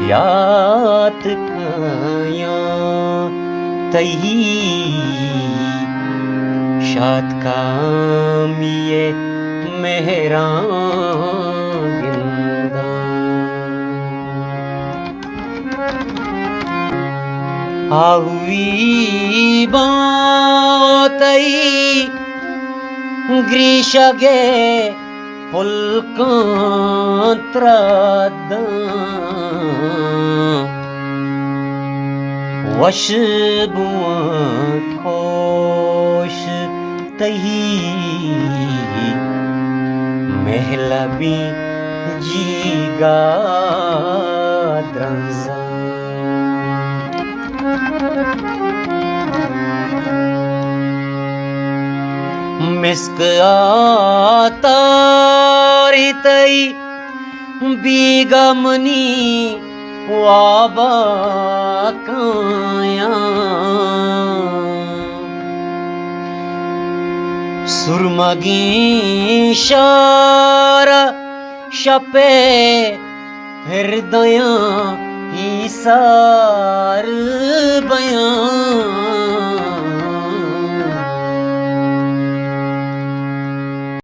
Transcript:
यात काया तही शात कामिये मेहरा गिंदा आवी बातई ग्रीशगे पुलकांत्रद वश खोश तही महलबी जीगा द्रंजा मिस्क आतारी तई बीगमनी वाबा काया सुरमगी शारा शपे हृदय ईसार बयां